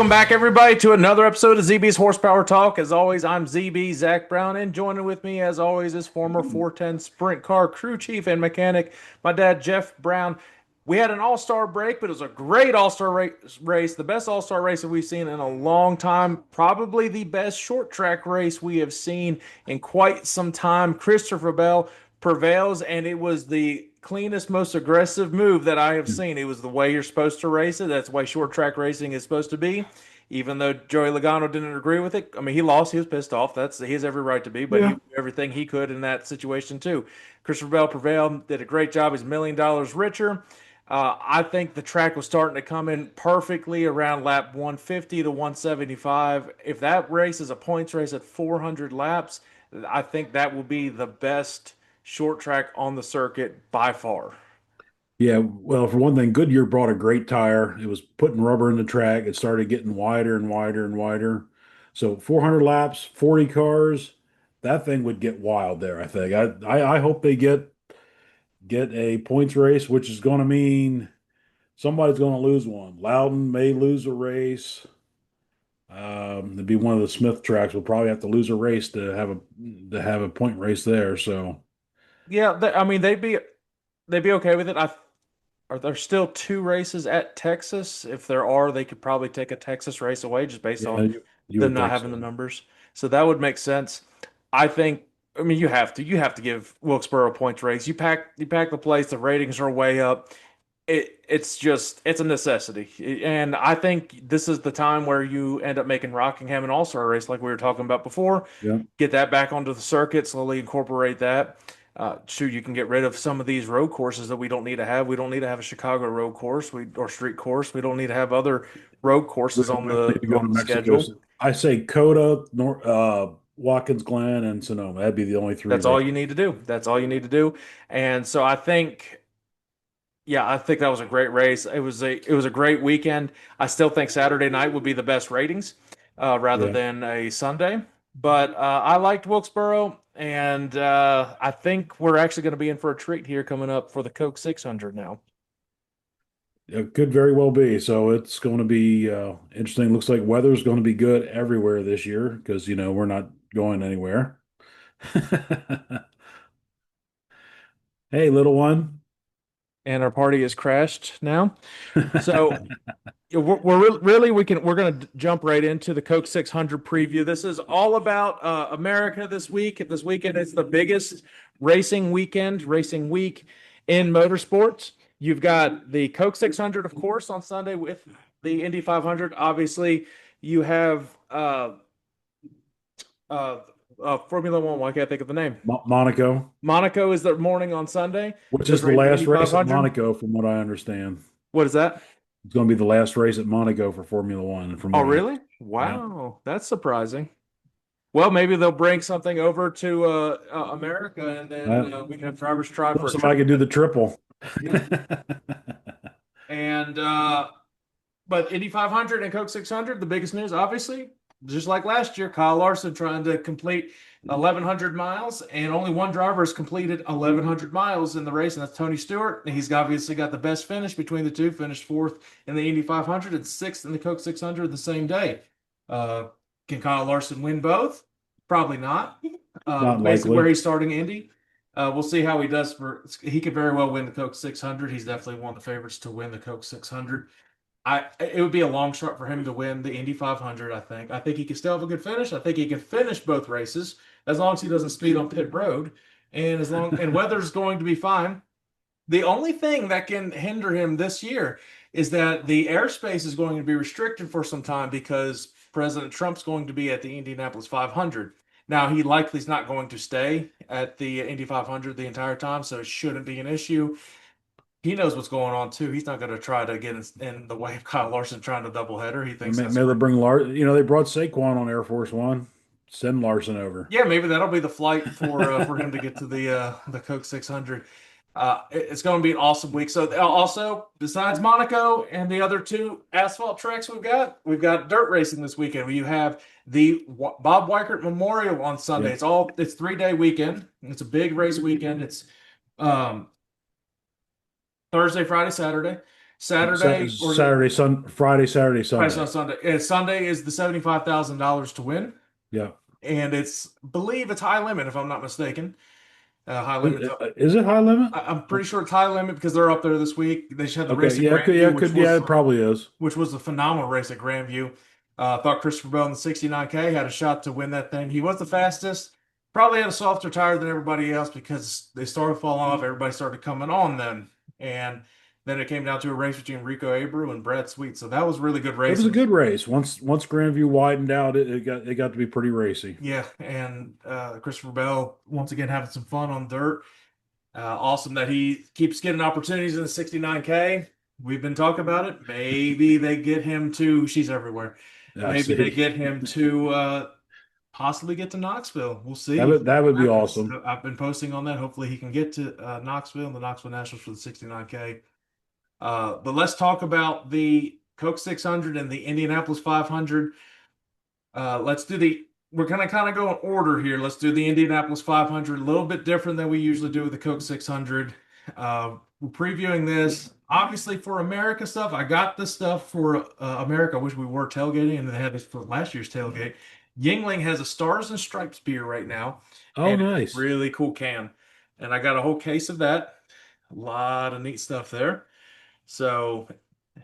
Welcome back, everybody, to another episode of ZB's Horsepower Talk. As always, I'm ZB, Zach Brown, and joining with me, as always, is former 410 Sprint Car crew chief and mechanic, my dad, Jeff Brown. We had an all-star break, but it was a great all-star race, the best all-star race that we've seen in a long time, probably the best short track race we have seen in quite some time. Christopher Bell prevails, and it was the cleanest, most aggressive move that I have seen. It was the way you're supposed to race it. That's the way short track racing is supposed to be. Even though Joey Logano didn't agree with it, I mean, he lost. He was pissed off. He has every right to be, but he Yeah. did everything he could in that situation too. Christopher Bell prevailed, did a great job. He's $1 million richer. I think the track was starting to come in perfectly around lap 150 to 175. If that race is a points race at 400 laps, I think that will be the best short track on the circuit by far. Yeah. Well, for one thing, Goodyear brought a great tire. It was putting rubber in the track. It started getting wider and wider and wider. So 400 laps, 40 cars, that thing would get wild there, I think. I hope they get a points race, which is going to mean somebody's going to lose one. Loudon may lose a race. It'd be one of the Smith tracks. We'll probably have to lose a race to have a point race there. So Yeah, I mean they'd be okay with it. Are there still two races at Texas? If there are, they could probably take a Texas race away just based yeah, on you them would not think having the so. numbers. So that would make sense. I think. I mean, you have to give Wilkesboro a points race. You pack the place. The ratings are way up. It's a necessity, and I think this is the time where you end up making Rockingham an all-star race, like we were talking about before. Yeah. Get that back onto the circuit, slowly incorporate that. Shoot, you can get rid of some of these road courses that we don't need to have. We don't need to have a Chicago road course, or street course. We don't need to have other road We courses on don't need the to go on to the Mexico. schedule. So I say Coda, Watkins Glen, and Sonoma. That'd be the only three That's all you races. need to do. That's all you need to do. And so I think, yeah, I think that was a great race. It was a great weekend. I still think Saturday night would be the best ratings, rather Yeah. than a Sunday. But I liked Wilkesboro, and I think we're actually going to be in for a treat here coming up for the Coke 600 now. It could very well be. So it's going to be interesting. Looks like weather's going to be good everywhere this year because, we're not going anywhere. Hey, little one. And our party has crashed now. So yeah, we're going to jump right into the Coke 600 preview. This is all about America this week. This weekend it's the biggest racing week in motorsports. You've got the Coke 600, of course, on Sunday with the Indy 500. Obviously, you have uh, Formula One. Why can't I think of the name? Monaco, Monaco is the morning on Sunday. which Just is the race the last Indy race at 500. Monaco, from what I understand. What is that? It's going to be the last race at Monaco for Formula One, from Oh, what I really? understand. Yeah. Wow, that's surprising. Well, maybe they'll bring something over to America, and then we can have drivers try So for a somebody treat. could do the triple. Yeah. And but Indy 500 and Coke 600, the biggest news, obviously, just like last year, Kyle Larson trying to complete 1,100 miles, and only one driver has completed 1,100 miles in the race, and that's Tony Stewart. And he's obviously got the best finish between the two, finished fourth in the Indy 500 and sixth in the Coke 600 the same day. Uh, can Kyle Larson win both? Probably not. Not Basically, where likely. he's starting Indy. We'll see how he does. He could very well win the Coke 600. He's definitely one of the favorites to win the Coke 600. It would be a long shot for him to win the Indy 500. I think he can still have a good finish. I think he can finish both races as long as he doesn't speed on pit road, and weather's going to be fine. The only thing that can hinder him this year is that the airspace is going to be restricted for some time because President Trump's going to be at the Indianapolis 500. Now, he likely is not going to stay at the Indy 500 the entire time, so it shouldn't be an issue. He knows what's going on too. He's not going to try to get in the way of Kyle Larson trying to doubleheader. He thinks Maybe that's they'll bring Larson. They brought Saquon on Air Force One. Send Larson over. yeah, maybe that'll be the flight for him to get to the Coke 600. It's going to be an awesome week. So also, besides Monaco and the other two asphalt tracks we've got dirt racing this weekend. You have the Bob Weikert Memorial on Sunday. Yeah. It's 3-day weekend. It's a big race weekend. It's um, Thursday, Friday, Saturday. Saturday or is it Saturday, Friday, Saturday, Friday, Sunday. Sunday? Sunday is the $75,000 to win, Yeah. and believe it's high limit if I'm not mistaken. High limit. Is it high limit? I'm pretty sure it's high limit because they're up there this week. They just had the Okay. race at Yeah. Yeah. Grandview, Yeah. It probably is. which was a phenomenal race at Grandview. I thought Christopher Bell in the 69K had a shot to win that thing. He was the fastest. Probably had a softer tire than everybody else because they started falling off. Everybody started coming on then. And then it came down to a race between Rico Abreu and Brad Sweet. So that was really good It was a racing. good race. Once Grandview widened out, it got to be pretty racy. Yeah. And Christopher Bell, once again, having some fun on dirt. Awesome that he keeps getting opportunities in the 69K. We've been talking about it. Maybe they get him to, she's everywhere. I Maybe they see. get him to possibly get to Knoxville. We'll That see. would that would be awesome. I've been posting on that. Hopefully he can get to Knoxville and the Knoxville Nationals for the 69K. But let's talk about the Coke 600 and the Indianapolis 500. Let's do we're going to kind of go in order here. Let's do the Indianapolis 500, a little bit different than we usually do with the Coke 600. We're previewing this, obviously, for America stuff. I got this stuff for America. I wish we were tailgating, and they had this for last year's tailgate. Yingling has a Stars and Stripes beer right now, Oh, and it's a nice. really cool can. And I got a whole case of that. A lot of neat stuff there. So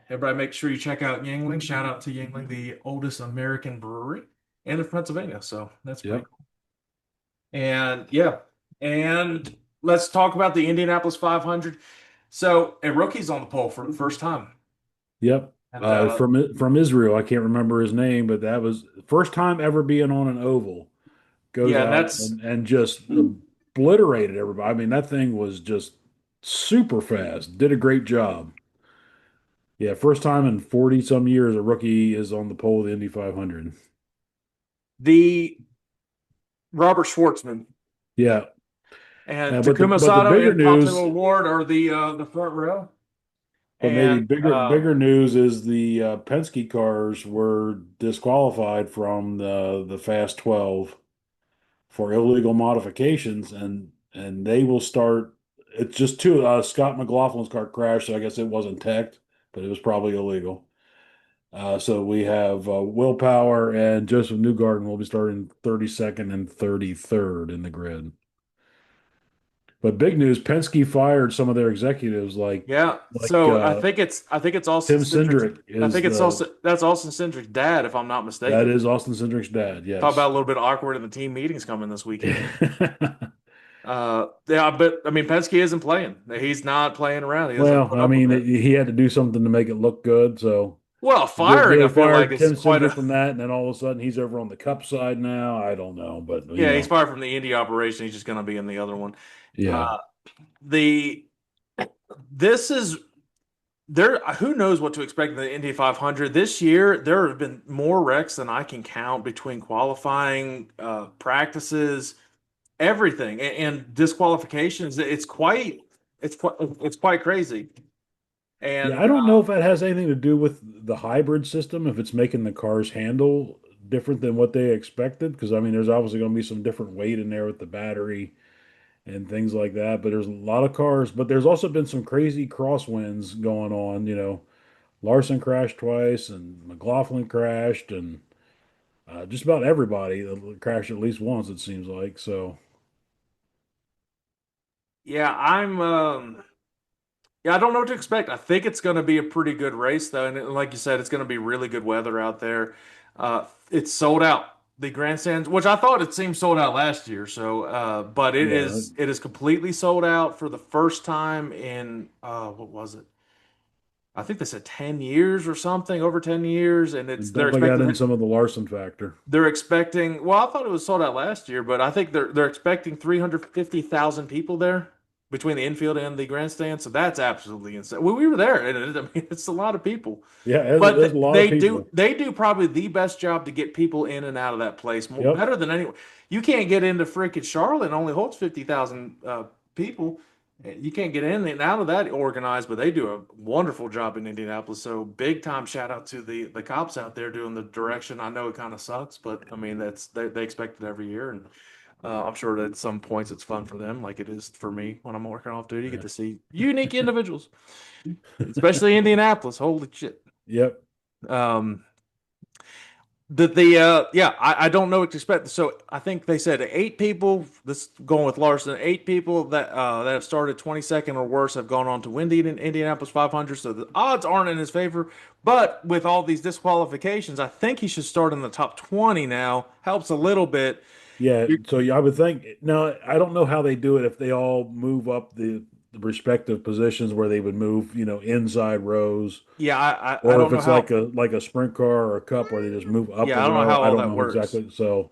everybody make sure you check out Yingling. Shout out to Yingling, the oldest American brewery in Pennsylvania. So that's pretty Yep. cool. And yeah, and let's talk about the Indianapolis 500. So a rookie's on the pole for the first time. Yep. And From Israel, I can't remember his name, but that was first time ever being on an oval. Goes yeah, and out that's and just obliterated everybody. I mean, that thing was just super fast. Did a great job. Yeah, first time in 40 some years a rookie is on the pole of the Indy 500. the Robert Schwartzman Yeah. and But the Takuma but the Sato bigger and Pato news, Award are the front row. but maybe And bigger news is the Penske cars were disqualified from the Fast 12 for illegal modifications, and they will start. It's just two. Scott McLaughlin's car crashed, so I guess it wasn't teched, but it was probably illegal. So we have Willpower and Joseph Newgarden will be starting 32nd and 33rd in the grid. But big news, Penske fired some of their executives like yeah, like so uh, I think it's Austin Tim Cindric's. Cindric I is think it's the also that's Austin Cindric's dad, if I'm not that mistaken. is Austin Cindric's dad. Talk about Yes. a little bit awkward in the team meetings coming this weekend. Yeah, but I mean, Penske isn't playing. He's not playing around. He doesn't Well, put I up with mean, it. he had to do something to make it look good, so Well, do firing, I they feel like fire is Tim quite Cindric a from that, and then all of a sudden he's over on the Cup side now? I don't know, but yeah. He's fired from the Indy operation. He's just going to be in the other one. yeah, Uh, the this is there. Who knows what to expect in the Indy 500 this year? There have been more wrecks than I can count between qualifying, practices, everything, and disqualifications. It's quite crazy. yeah. And I don't know if that has anything to do with the hybrid system, if it's making the cars handle different than what they expected. Because I mean, there's obviously going to be some different weight in there with the battery and things like that. But there's a lot of cars, but there's also been some crazy crosswinds going on. Larson crashed twice, and McLaughlin crashed, and just about everybody crashed at least once, it seems like. So, yeah, yeah, I don't know what to expect. I think it's going to be a pretty good race, though, and like you said, it's going to be really good weather out there. It's sold out. The grandstands, which I thought it seemed sold out last year, so but yeah, it is completely sold out for the first time in what was it? I think they said 10 years or something, over 10 years, and and they're definitely got in expecting some of the Larson factor. well, I thought it was sold out last year, but I think they're expecting 350,000 people there between the infield and the grandstand. So that's absolutely insane. Well, we were there, and I mean, it's a lot of people. Yeah, But there's a lot of people. they do probably the best job to get people in and out of that place, Yep. better than anyone. You can't get into freaking Charlotte, and only holds 50,000 people. You can't get in and out of that organized, but they do a wonderful job in Indianapolis. So big time shout out to the cops out there doing the direction. I know it kind of sucks, but I mean they expect it every year. And I'm sure that at some points it's fun for them, like it is for me when I'm working off duty. You get Yeah. to see unique individuals, especially Indianapolis. Holy shit. Yep. Um, yeah, I don't know what to expect. So I think they said 8 people. This going with Larson. 8 people that have started 22nd or worse have gone on to win the Indianapolis 500. So the odds aren't in his favor. But with all these disqualifications, I think he should start in the top 20 now. Helps a little bit. Yeah. So yeah, I would think now I don't know how they do it if they all move up the respective positions where they would move, inside rows, Yeah, I or don't if know it's how. like a sprint car or a cup where they just move up a Yeah, I don't know row. how I all don't that know works. exactly. So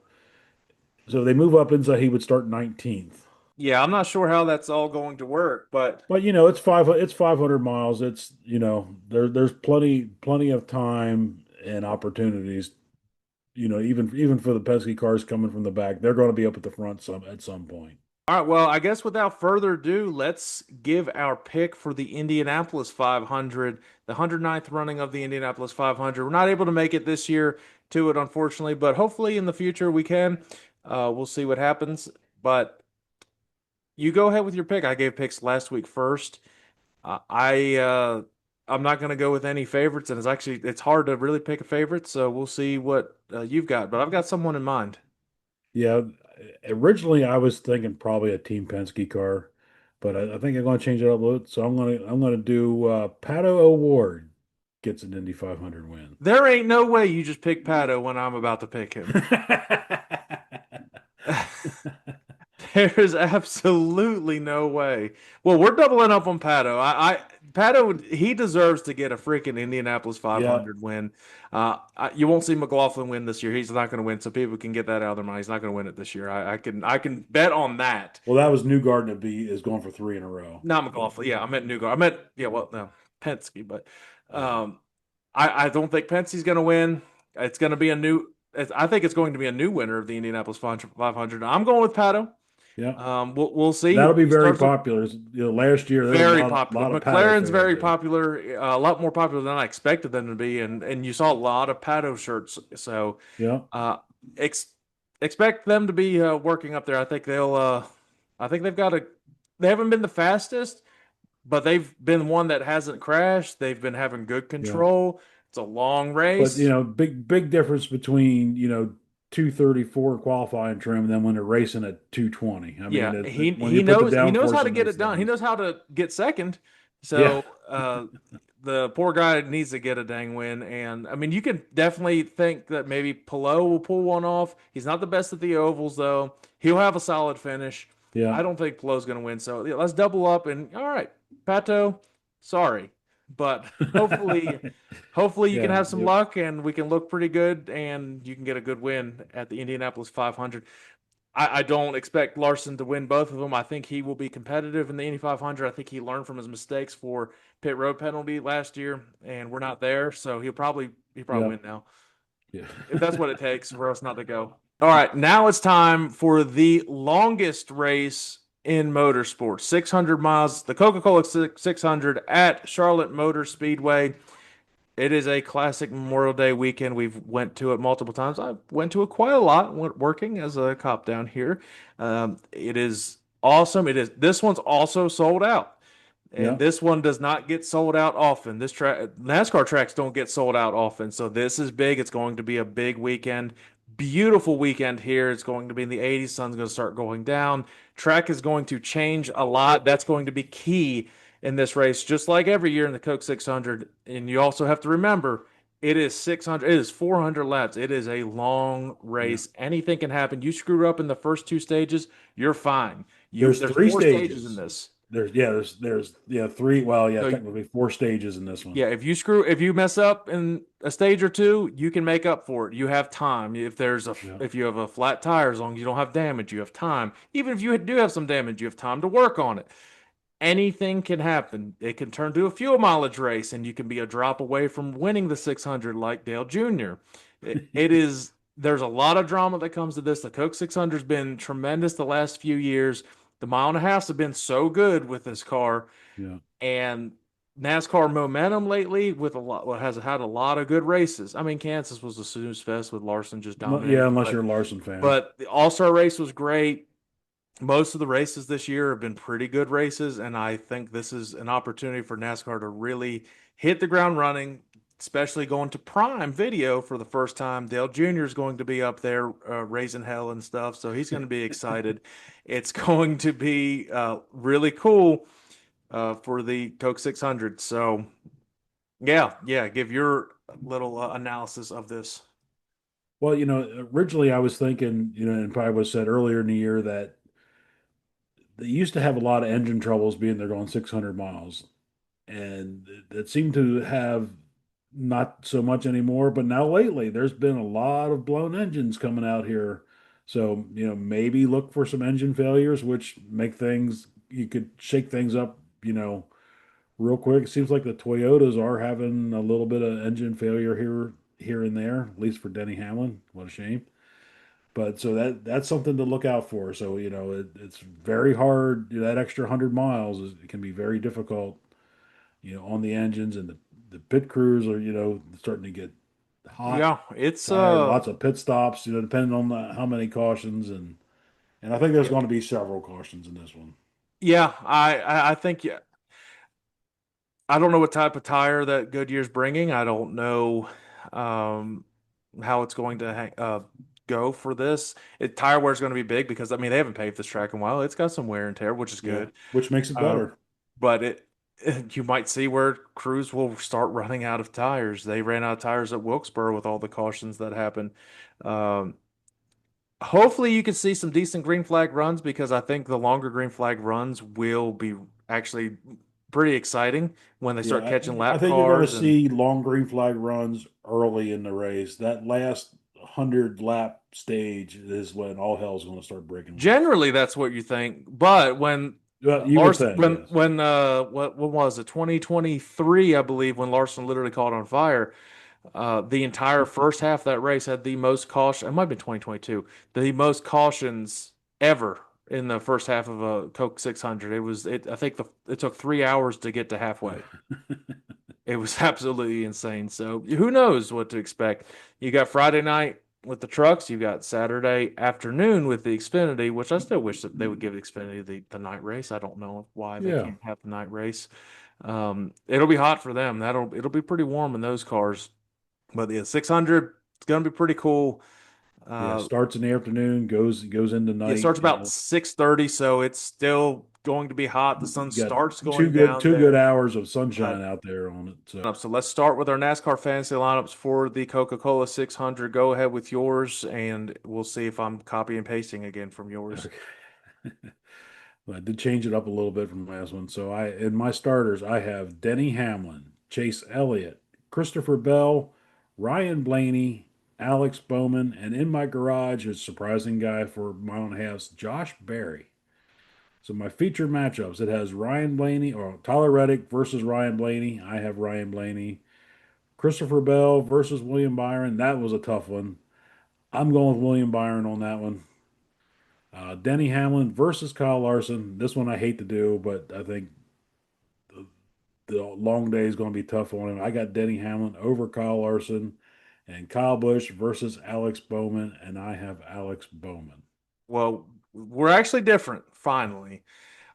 they move up inside. He would start 19th. Yeah, I'm not sure how that's all going to work, but But it's 500 miles. It's there's plenty of time and opportunities. Even for the Penske cars coming from the back, they're going to be up at the front at some point. all right, well, I guess without further ado, let's give our pick for the Indianapolis 500, the 109th running of the Indianapolis 500. We're not able to make it this year to it, unfortunately, but hopefully in the future we can. We'll see what happens. But you go ahead with your pick. I gave picks last week first. I'm not going to go with any favorites, and it's hard to really pick a favorite. So we'll see what you've got. But I've got someone in mind. Yeah, originally I was thinking probably a Team Penske car, but I think I'm going to change it up a little. So I'm going to do Pato O'Ward gets an Indy 500 win. There ain't no way you just pick Pato when I'm about to pick him. There is absolutely no way. Well, we're doubling up on Pato. Pato, he deserves to get a freaking Indianapolis Yeah. 500 win. You won't see McLaughlin win this year. He's not going to win, so people can get that out of their mind. He's not going to win it this year. I can bet on that. Well, that was Newgarden to be is going for three in a row. Not McLaughlin. Yeah, I meant Newgar. I meant yeah. Well, no, Penske, but Yeah. um, I don't think Penske's going to win. It's going to be a new. I think it's going to be a new winner of the Indianapolis 500. I'm going with Pato. Yeah. We'll see. That'll be He very starts off popular. Last year there was a very lot popular. lot of Pato McLaren's fans very there. popular, a lot more popular than I expected them to be, and you saw a lot of Pato shirts. So Yeah. uh, ex expect them to be working up there. I think they'll. I think they've got a. They haven't been the fastest, but they've been one that hasn't crashed. They've been having good Yeah. control. It's a long But race. big difference between 234 qualifying trim and then when they're racing at 220. I mean, Yeah, when you put the he knows how downforce to in get those it done. He things. knows how to get second. Yeah. So the poor guy needs to get a dang win. And I mean, you can definitely think that maybe Pillow will pull one off. He's not the best at the ovals though. He'll have a solid finish. Yeah. I don't think Pillow's going to win. So yeah, let's double up. And all right, Pato, sorry, but hopefully you can Yeah. have some Yep. luck and we can look pretty good and you can get a good win at the Indianapolis 500. I don't expect Larson to win both of them. I think he will be competitive in the Indy 500. I think he learned from his mistakes for pit road penalty last year, and we're not there, so he'll probably win Yep. now Yeah. if that's what it takes for us not to go. All right, now it's time for the longest race in motorsports, 600 miles, the Coca-Cola 600 at Charlotte Motor Speedway. It is a classic Memorial Day weekend. We've went to it multiple times. I went to it quite a lot working as a cop down here. It is awesome. It is. This one's also sold out, and Yeah. this one does not get sold out often. This track, NASCAR tracks don't get sold out often, so this is big. It's going to be a big weekend. Beautiful weekend here. It's going to be in the 80s. Sun's going to start going down. Track is going to change a lot. That's going to be key in this race, just like every year in the Coke 600. And you also have to remember it is 600, it is 400 laps. It is a long Yeah. race. Anything can happen. You screw up in the first 2 stages, you're fine. There's There's three 4 stages in stages. this. There's three. Well, yeah, So technically four stages in this one. yeah, if you mess up in a stage or two, you can make up for it. You have time. Yeah. If you have a flat tire, as long as you don't have damage, you have time. Even if you do have some damage, you have time to work on it. Anything can happen. It can turn to a fuel mileage race, and you can be a drop away from winning the 600 like Dale Jr. It is, there's a lot of drama that comes to this. The Coke 600 has been tremendous the last few years. The mile and a halves have been so good with this car. Yeah. And NASCAR momentum lately with a lot, well, has had a lot of good races. I mean, Kansas was a snooze fest with Larson just Yeah, dominating, unless you're a Larson fan. but the All-Star race was great. Most of the races this year have been pretty good races, and I think this is an opportunity for NASCAR to really hit the ground running, especially going to Prime Video for the first time. Dale Jr. is going to be up there raising hell and stuff, so he's going to be excited. It's going to be really cool for the Coke 600. So, yeah, give your little analysis of this. Well, originally I was thinking, and probably was said earlier in the year that they used to have a lot of engine troubles being they're going 600 miles, and it seemed to have not so much anymore. But now lately, there's been a lot of blown engines coming out here. So, maybe look for some engine failures, which make things, you could shake things up, real quick. It seems like the Toyotas are having a little bit of engine failure here and there, at least for Denny Hamlin. What a shame. But so that's something to look out for. So, it's very hard. That extra 100 miles it can be very difficult, on the engines, and the pit crews are, starting to get hot, Yeah, it's tired, lots of pit stops, depending on how many cautions, and I think there's yeah, going to be several cautions in this one. yeah. I think yeah, I don't know what type of tire that Goodyear's bringing. I don't know um, how it's going to go for this. Tire wear is going to be big because I mean they haven't paved this track in a while. It's got some wear and tear, which is Yeah, good. which makes it Uh, better. but you might see where crews will start running out of tires. They ran out of tires at Wilkesboro with all the cautions that happened. Um, Hopefully, you can see some decent green flag runs because I think the longer green flag runs will be actually pretty exciting when they Yeah, start catching I lap think you're going to cars. And see long green flag runs early in the race. That last 100 lap stage is when all hell's going to start breaking loose. generally, that's what you think. But when Well, you would Larson, think, yes. when what was it, 2023, I believe, when Larson literally caught on fire. The entire first half of that race had the most caution. It might have been 2022, the most cautions ever in the first half of a Coke 600. It was it. I think it took 3 hours to get to halfway. It was absolutely insane. So who knows what to expect? You got Friday night with the trucks. You got Saturday afternoon with the Xfinity, which I still wish that they would give Xfinity the night race. I don't know why they Yeah. can't have the night race. It'll be hot for them. It'll be pretty warm in those cars. But yeah, 600, it's going to be pretty cool. Yeah. Uh, Starts in the afternoon, goes into it night, starts about 6:30, so it's still going to be hot. The sun You got starts two going good down two good there. hours of But sunshine out there on it. So so let's start with our NASCAR fantasy lineups for the Coca-Cola 600. Go ahead with yours, and we'll see if I'm copy and pasting again from yours. okay. I did change it up a little bit from the last one. So in my starters, I have Denny Hamlin, Chase Elliott, Christopher Bell, Ryan Blaney, Alex Bowman, and in my garage is surprising guy for mile and a half, Josh Berry. So my featured matchups, it has Ryan Blaney or Tyler Reddick versus Ryan Blaney. I have Ryan Blaney. Christopher Bell versus William Byron. That was a tough one. I'm going with William Byron on that one. Denny Hamlin versus Kyle Larson. This one I hate to do, but I think the long day is going to be tough on him. I got Denny Hamlin over Kyle Larson, and Kyle Busch versus Alex Bowman, and I have Alex Bowman. Well, we're actually different, finally.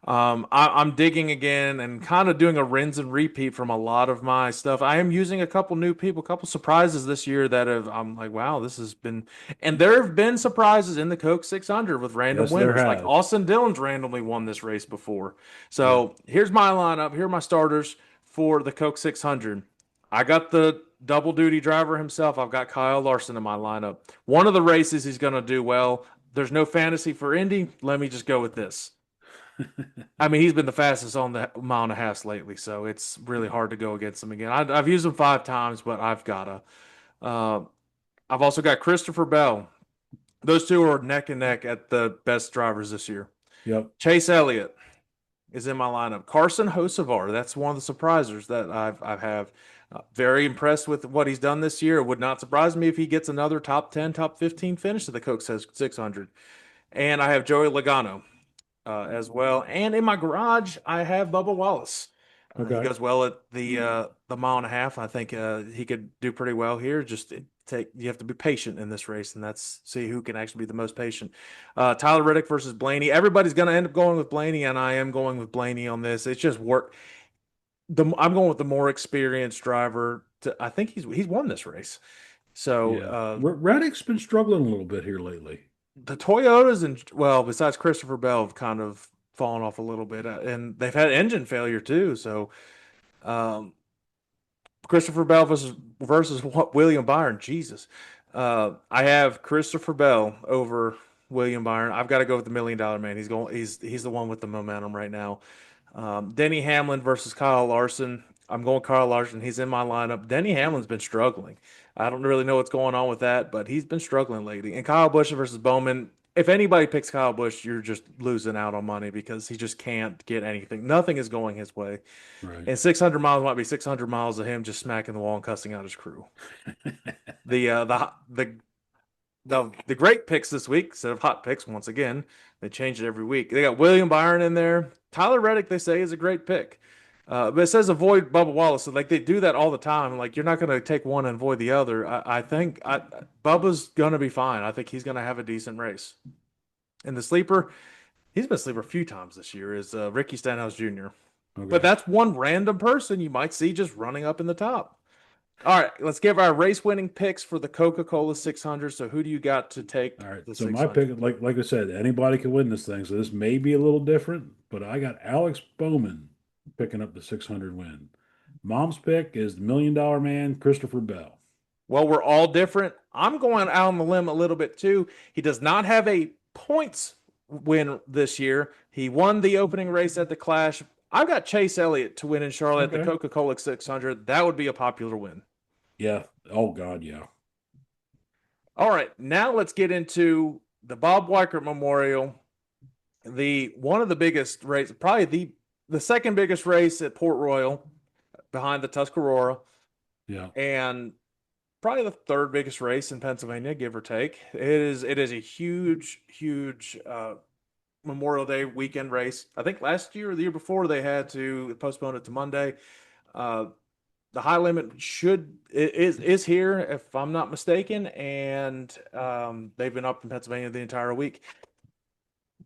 I'm digging again and kind of doing a rinse and repeat from a lot of my stuff. I am using a couple new people, a couple surprises this year that have, I'm like, wow, this has been, and there have been surprises in the Coke 600 with random Yes, there winners. Like has. Austin Dillon's randomly won this race before. Yep. So here's my lineup. Here are my starters for the Coke 600. I got the double duty driver himself. I've got Kyle Larson in my lineup. One of the races he's going to do well. There's no fantasy for Indy. Let me just go with this. I mean, he's been the fastest on the mile and a half lately, so it's really hard to go against him again. I've used him 5 times, but I've gotta. Uh, I've also got Christopher Bell. Those two are neck and neck at the best drivers this year. Yep. Chase Elliott is in my lineup. Carson Hocevar, that's one of the surprisers that I have. Very impressed with what he's done this year. It would not surprise me if he gets another top 10, top 15 finish at the Coke 600. And I have Joey Logano as well. And in my garage, I have Bubba Wallace. He Okay. goes well at the mile and a half. I think he could do pretty well here. Just you have to be patient in this race, and that's see who can actually be the most patient. Tyler Reddick versus Blaney. Everybody's going to end up going with Blaney, and I am going with Blaney on this. It's just work. I'm going with the more experienced driver. I think he's won this race. So Yeah. Reddick's been struggling a little bit here lately. the Toyotas and well, besides Christopher Bell, have kind of fallen off a little bit, and they've had engine failure too. So um, Christopher Bell versus what William Byron. Jesus, I have Christopher Bell over William Byron. I've got to go with the $1 million man. He's going. He's the one with the momentum right now. Denny Hamlin versus Kyle Larson. I'm going Kyle Larson. He's in my lineup. Denny Hamlin's been struggling. I don't really know what's going on with that, but he's been struggling lately. And Kyle Busch versus Bowman. If anybody picks Kyle Busch, you're just losing out on money because he just can't get anything. Nothing is going his way. Right. And 600 miles might be 600 miles of him just smacking the wall and cussing out his crew. The uh, the the great picks this week instead of hot picks once again. They change it every week. They got William Byron in there. Tyler Reddick, they say, is a great pick. But it says avoid Bubba Wallace. So like they do that all the time. Like you're not going to take one and avoid the other. I think Bubba's going to be fine. I think he's going to have a decent race. And the sleeper, he's been a sleeper a few times this year, is Ricky Stenhouse Jr. But Okay. that's one random person you might see just running up in the top. All right, let's give our race winning picks for the Coca-Cola 600. So who do you got to take All right. the So my pick, 600? like I said, anybody can win this thing. So this may be a little different, but I got Alex Bowman picking up the 600 win. Mom's pick is the $1 million man, Christopher Bell. Well, we're all different. I'm going out on the limb a little bit too. He does not have a points win this year. He won the opening race at the Clash. I've got Chase Elliott to win in Charlotte at the Okay. Coca-Cola 600. That would be a popular win. Yeah. Oh God, yeah. All right, now let's get into the Bob Weikert Memorial. The one of the biggest race, probably the second biggest race at Port Royal behind the Tuscarora, Yeah. and probably the third biggest race in Pennsylvania, give or take. It is a huge Memorial Day weekend race. I think last year or the year before they had to postpone it to Monday. Uh, the high limit is here if I'm not mistaken, and they've been up in Pennsylvania the entire week.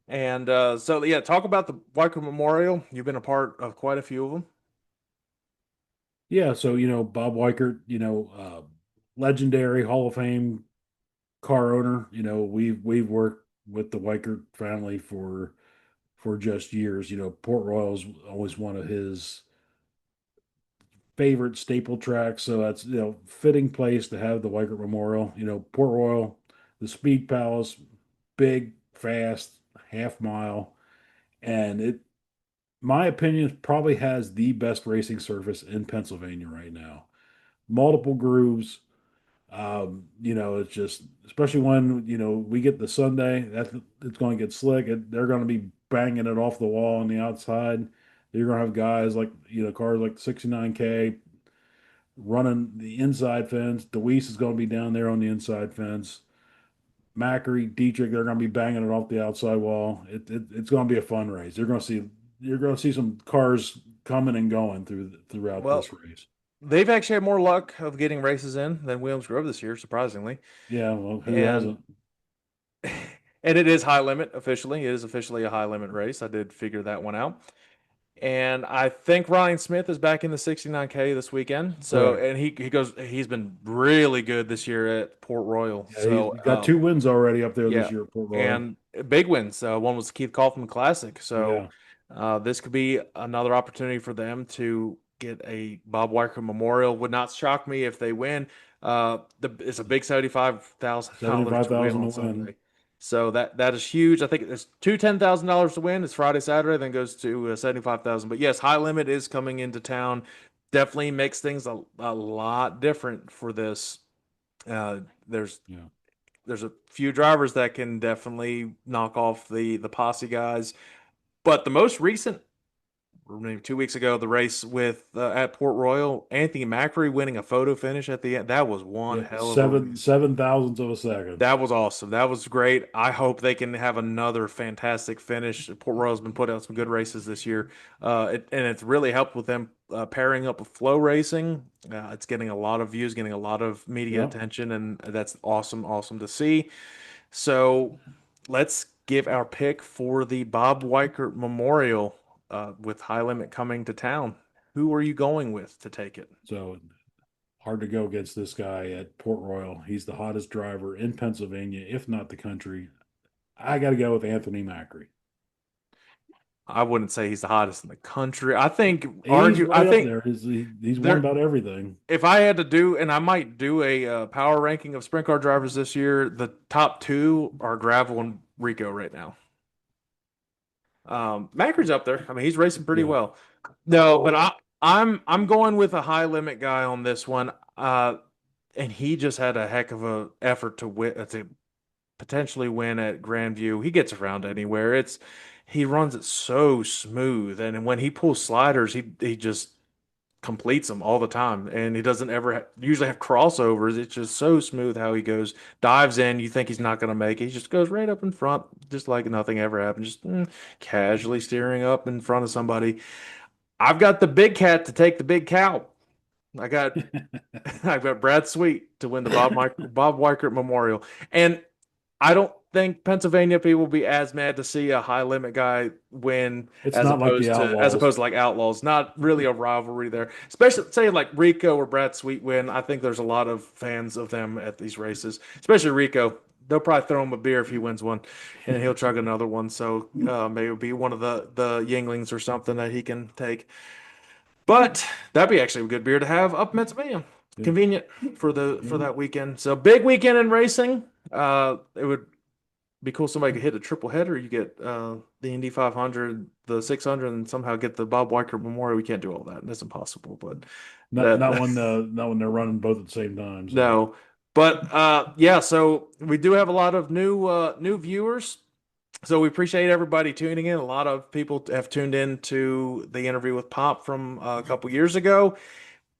And so yeah, talk about the Weicker Memorial. You've been a part of quite a few of them. Yeah. So, Bob Weikert, legendary Hall of Fame car owner. We've worked with the Weikert family for just years. Port Royal's always one of his favorite staple tracks. So that's fitting place to have the Weikert Memorial. Port Royal, the Speed Palace, big, fast, half mile, and my opinion, probably has the best racing surface in Pennsylvania right now. Multiple grooves. It's just especially when we get the Sunday, that it's going to get slick. They're going to be banging it off the wall on the outside. You're going to have guys like cars like the 69K running the inside fence. DeWeese is going to be down there on the inside fence. Macri, Dietrich, they're going to be banging it off the outside wall. It's going to be a fun race. You're going to see some cars coming and going throughout Well, this race. they've actually had more luck of getting races in than Williams Grove this year, surprisingly. Yeah, well, who And hasn't? and it is high limit officially. It is officially a high limit race. I did figure that one out. And I think Ryan Smith is back in the 69K this weekend. So, Correct. and he's been really good this year at Port Royal. Yeah, he's So, got two wins already up there this yeah, year at Port Royal. and big wins. One was Keith Kaufman Classic. So, Yeah, this could be another opportunity for them to get a Bob Weicker Memorial. Would not shock me if they win. It's a big $75,000 seventy-five to win thousand on to win. Sunday. So that is huge. I think there's two $10,000 to win. It's Friday, Saturday, then goes to 75,000. But yes, high limit is coming into town. Definitely makes things a lot different for this. Uh, there's Yeah, there's a few drivers that can definitely knock off the posse guys. But the most recent maybe 2 weeks ago, the race with at Port Royal, Anthony Macri winning a photo finish at the end. That was one Yeah, hell of a race. seven thousandths of a second. That was awesome. That was great. I hope they can have another fantastic finish. Port Royal's been putting out some good races this year, and it's really helped with them pairing up with flow racing. It's getting a lot of views, getting a lot of media Yep. attention, and that's awesome, awesome to see. So let's give our pick for the Bob Weikert Memorial with High Limit coming to town. Who are you going with to take it? So hard to go against this guy at Port Royal. He's the hottest driver in Pennsylvania, if not the country. I got to go with Anthony Macri. I wouldn't say he's the hottest in the country. I think He's I right up think there. He's won there about everything. if I had to do, and I might do a power ranking of sprint car drivers this year, the top two are Gravel and Rico right now. Macri's up there. I mean, he's racing pretty Yeah. well. No, but I'm going with a high limit guy on this one. And he just had a heck of a effort to win to potentially win at Grandview. He gets around anywhere. He runs it so smooth, and when he pulls sliders, he just completes them all the time, and he doesn't ever usually have crossovers. It's just so smooth how he goes, dives in. You think he's not going to make it. He just goes right up in front, just like nothing ever happened, just casually steering up in front of somebody. I've got the big cat to take the big cow. I got I've got Brad Sweet to win the Bob Weikert Memorial, and I don't think Pennsylvania people will be as mad to see a high limit guy win It's not like the as Outlaws. opposed to like Outlaws. Not really a rivalry there. Especially say like Rico or Brad Sweet win. I think there's a lot of fans of them at these races, especially Rico. They'll probably throw him a beer if he wins one, and he'll chug another one. So maybe it'll be one of the Yinglings or something that he can take. But that'd be actually a good beer to have up in Pennsylvania. Yeah. Convenient for Yeah. that weekend. So big weekend in racing. It would be cool if somebody could hit a triple header. You get the Indy 500, the 600, and somehow get the Bob Weicker Memorial. We can't do all that. That's impossible. But that Not when they're running both at the same time. So no. But yeah, so we do have a lot of new viewers. So we appreciate everybody tuning in. A lot of people have tuned in to the interview with Pop from a couple years ago.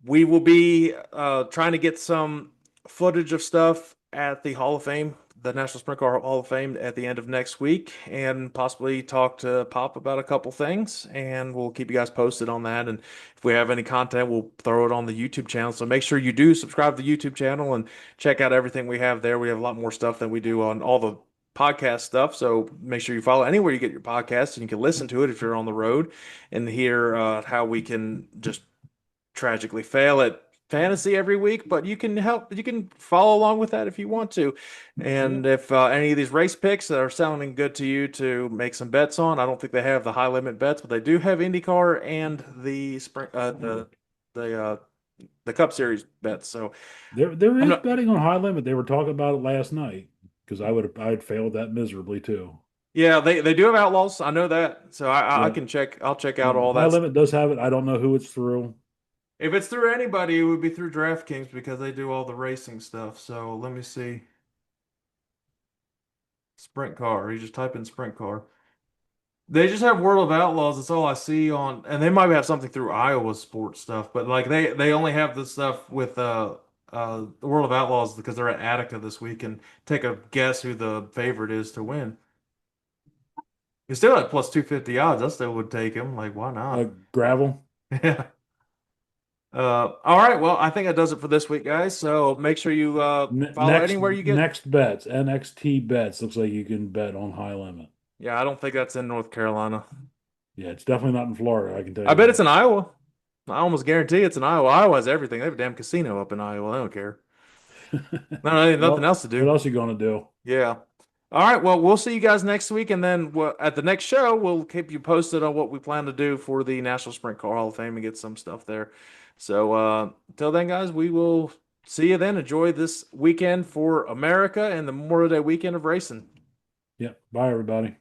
We will be trying to get some footage of stuff at the Hall of Fame, the National Sprint Car Hall of Fame, at the end of next week, and possibly talk to Pop about a couple things. And we'll keep you guys posted on that. And if we have any content, we'll throw it on the YouTube channel. So make sure you do subscribe to the YouTube channel and check out everything we have there. We have a lot more stuff than we do on all the podcast stuff. So make sure you follow anywhere you get your podcast, and you can listen to it if you're on the road and hear how we can just tragically fail at fantasy every week, but you can follow along with that if you want to. yeah. And if any of these race picks that are sounding good to you to make some bets on, I don't think they have the high limit bets, but they do have IndyCar and the spring the uh the Cup Series bets. So There I'm is not betting on high limit. They were talking about it last night because I'd failed that miserably too. yeah, they do have Outlaws. I know that. So I Yeah. can check I'll check out all High that. limit does have it. I don't know who it's through. If it's through anybody, it would be through DraftKings because they do all the racing stuff. So let me see. Sprint car. You just type in sprint car. They just have World of Outlaws. That's all I see on, and they might have something through Iowa sports stuff, but like they only have the stuff with the World of Outlaws because they're at Attica this week and take a guess who the favorite is to win. It's still at plus 250 odds. I still would take him. Like, why not? Gravel. Yeah. All right. Well, I think that does it for this week, guys. So make sure you follow anywhere you get. Next bets. NXT bets. Looks like you can bet on high limit. Yeah, I don't think that's in North Carolina. Yeah, it's definitely not in Florida. I can tell I you bet it's that. in Iowa. I almost guarantee it's in Iowa. Iowa has everything. They have a damn casino up in Iowa. I don't care. No, nothing Well, else to what do. else are you gonna do? Yeah. All right. Well, we'll see you guys next week, and then at the next show, we'll keep you posted on what we plan to do for the National Sprint Car Hall of Fame and get some stuff there. So until then, guys, we will see you then. Enjoy this weekend for America and the Memorial Day weekend of racing. Yeah. Bye, everybody.